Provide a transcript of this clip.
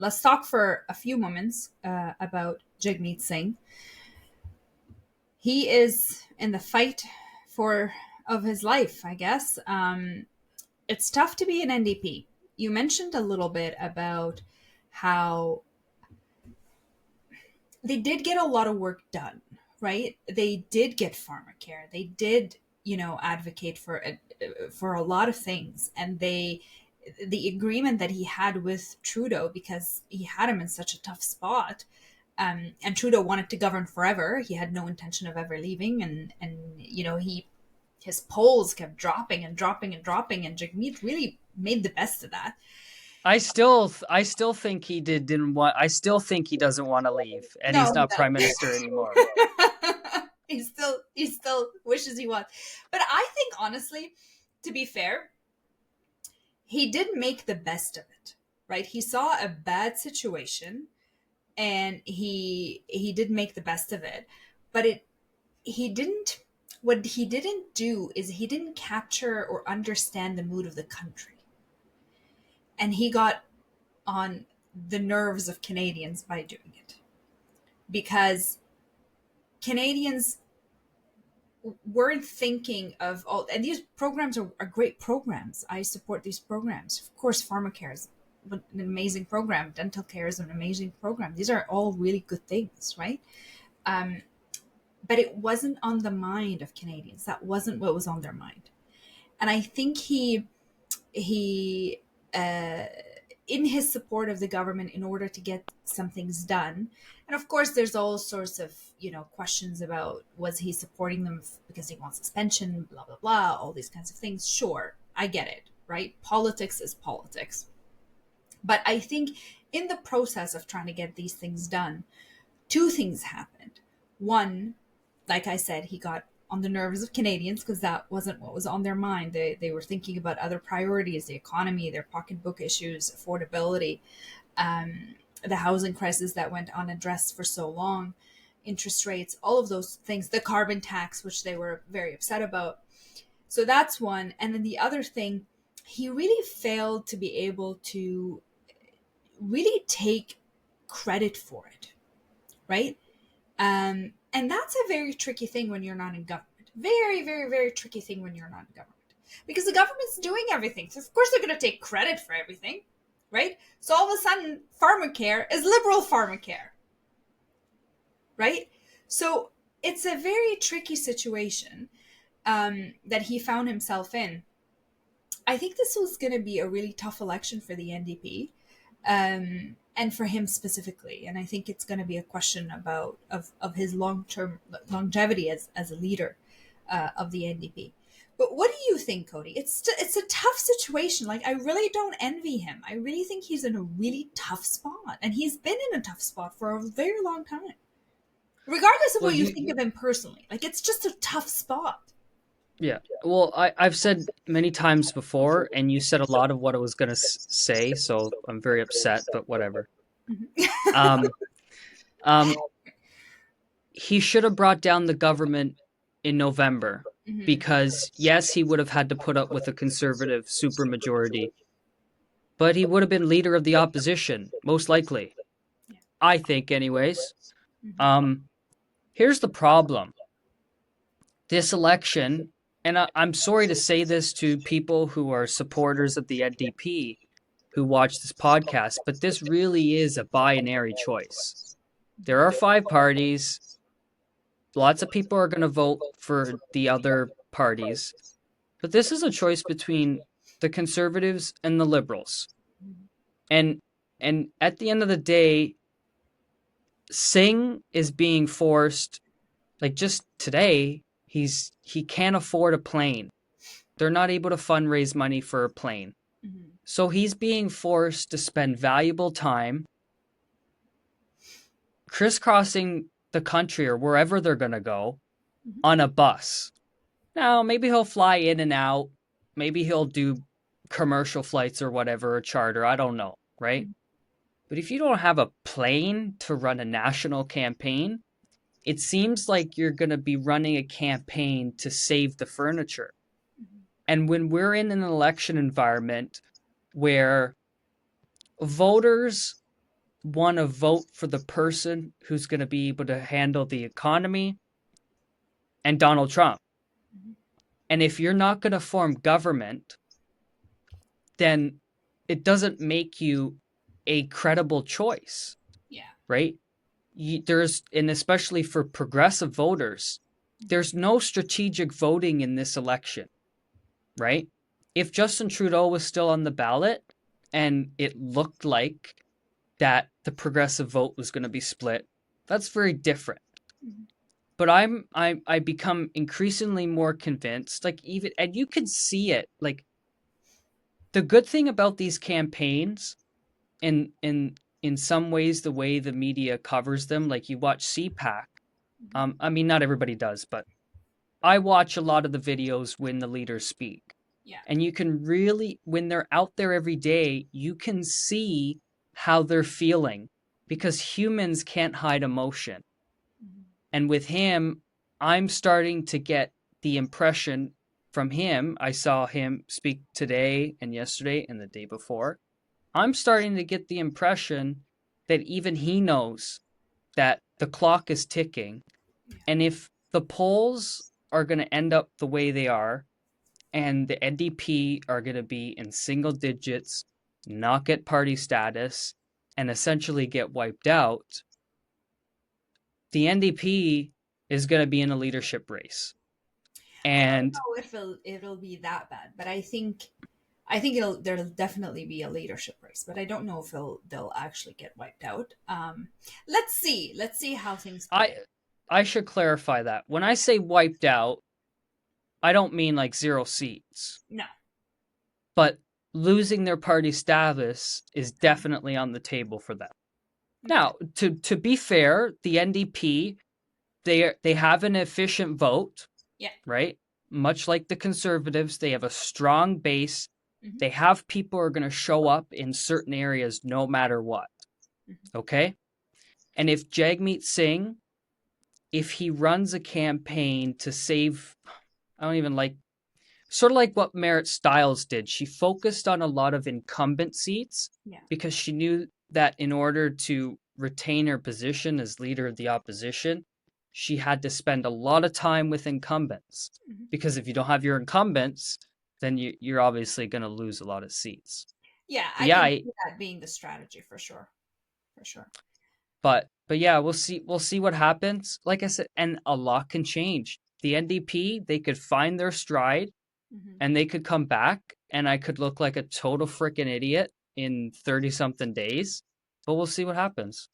let's talk for a few moments about Jagmeet Singh. He is in the fight for of his life, I guess. It's tough to be an NDP. You mentioned a little bit about how they did get a lot of work done, right? They did get pharmacare. They did, advocate for a lot of things, and the agreement that he had with Trudeau, because he had him in such a tough spot. And Trudeau wanted to govern forever. He had no intention of ever leaving, and his polls kept dropping and dropping and dropping, and Jagmeet really made the best of that. I still think he didn't want. I still think he doesn't want to leave, and he's not prime minister anymore. he still wishes he was, but I think honestly, to be fair, he did make the best of it, right? He saw a bad situation, and he did make the best of it, but he didn't. What he didn't do is he didn't capture or understand the mood of the country. And he got on the nerves of Canadians by doing it. Because Canadians weren't thinking of all, and these programs are great programs. I support these programs. Of course, pharmacare is an amazing program. Dental care is an amazing program. These are all really good things, right? But it wasn't on the mind of Canadians. That wasn't what was on their mind. And I think he in his support of the government, in order to get some things done. And of course, there's all sorts of, questions about, was he supporting them because he wants suspension, blah, blah, blah, all these kinds of things. Sure, I get it, right? Politics is politics. But I think in the process of trying to get these things done, two things happened. One, like I said, he got on the nerves of Canadians because that wasn't what was on their mind. They were thinking about other priorities, the economy, their pocketbook issues, affordability, the housing crisis that went unaddressed for so long, interest rates, all of those things, the carbon tax, which they were very upset about. So that's one. And then the other thing, he really failed to be able to really take credit for it, right? And that's a very tricky thing when you're not in government. Very, very, very tricky thing when you're not in government. Because the government's doing everything. So of course they're going to take credit for everything, right? So all of a sudden, pharmacare is liberal pharmacare, right? So it's a very tricky situation that he found himself in. I think this was going to be a really tough election for the NDP. And for him specifically. And I think it's going to be a question of his long-term longevity as a leader of the NDP. But what do you think, Cody? It's a tough situation. Like, I really don't envy him. I really think he's in a really tough spot. And he's been in a tough spot for a very long time. Regardless of what you think of him personally. Like, it's just a tough spot. Yeah. Well, I've said many times before, and you said a lot of what I was going to say, so I'm very upset, but whatever. He should have brought down the government in November, because, yes, he would have had to put up with a conservative supermajority, but he would have been leader of the opposition, most likely. Yeah. I think, anyways. Here's the problem. This election... And I'm sorry to say this to people who are supporters of the NDP who watch this podcast, but this really is a binary choice. There are 5 parties. Lots of people are going to vote for the other parties. But this is a choice between the Conservatives and the Liberals. And at the end of the day, Singh is being forced, like just today, he can't afford a plane. They're not able to fundraise money for a plane. So he's being forced to spend valuable time crisscrossing the country or wherever they're going to go on a bus. Now, maybe he'll fly in and out. Maybe he'll do commercial flights or whatever, or charter. I don't know, right? But if you don't have a plane to run a national campaign, it seems like you're going to be running a campaign to save the furniture. And when we're in an election environment where voters want to vote for the person who's going to be able to handle the economy and Donald Trump. Mhm. And if you're not going to form government, then it doesn't make you a credible choice, Yeah. right? And especially for progressive voters, there's no strategic voting in this election, right? If Justin Trudeau was still on the ballot and it looked like that the progressive vote was going to be split, that's very different. Mhm. But I become increasingly more convinced, like, even, and you can see it, like, the good thing about these campaigns, in some ways, the way the media covers them, like you watch CPAC. I mean, not everybody does, but I watch a lot of the videos when the leaders speak. Yeah. And you can really, when they're out there every day, you can see how they're feeling, because humans can't hide emotion. Mhm. And with him, I'm starting to get the impression from him. I saw him speak today and yesterday and the day before. I'm starting to get the impression that even he knows that the clock is ticking. Yeah. And if the polls are going to end up the way they are, and the NDP are going to be in single digits, not get party status, and essentially get wiped out, the NDP is going to be in a leadership race. I don't And know if it'll be that bad, but I think there'll definitely be a leadership race, but I don't know if they'll actually get wiped out. Let's see. Let's see how things play. I should clarify that. When I say wiped out, I don't mean like 0 seats. No. But losing their party status is definitely on the table for them. Okay. Now, to be fair, the NDP, they have an efficient vote, Yeah. right? Much like the Conservatives, they have a strong base. Mhm. They have people who are going to show up in certain areas no matter what. Mhm. Okay? And if Jagmeet Singh, if he runs a campaign to save, I don't even like, sort of like what Merritt Stiles did. She focused on a lot of incumbent seats Yeah. because she knew that in order to retain her position as leader of the opposition, she had to spend a lot of time with incumbents. Mhm. Because if you don't have your incumbents, then you're obviously going to lose a lot of seats. Yeah, But I yeah, can see that being the strategy for sure. For sure. but yeah, we'll see what happens. Like I said, and a lot can change. The NDP, they could find their stride Mhm. and they could come back, and I could look like a total freaking idiot in 30 something days, but we'll see what happens.